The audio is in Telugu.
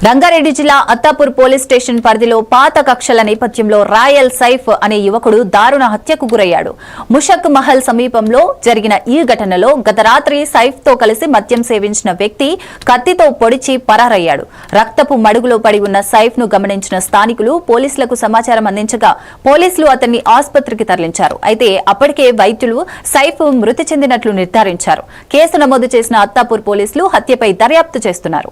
రంగారెడ్డి జిల్లా అత్తాపూర్ పోలీస్ స్టేషన్ పరిధిలో పాత కక్షల నేపథ్యంలో రాయల్ సైఫ్ అనే యువకుడు దారుణ హత్యకు గురయ్యాడు. ముషక్ మహల్ సమీపంలో జరిగిన ఈ ఘటనలో గత రాత్రి సైఫ్ తో కలిసి మద్యం సేవించిన వ్యక్తి కత్తితో పొడిచి పరారయ్యాడు. రక్తపు మడుగులో పడి ఉన్న సైఫ్ ను గమనించిన స్థానికులు పోలీసులకు సమాచారం అందించగా పోలీసులు అతన్ని ఆసుపత్రికి తరలించారు. అయితే అప్పటికే వైద్యులు సైఫ్ మృతి చెందినట్లు నిర్ధారించారు. కేసు నమోదు చేసిన అత్తాపూర్ పోలీసులు హత్యపై దర్యాప్తు చేస్తున్నారు.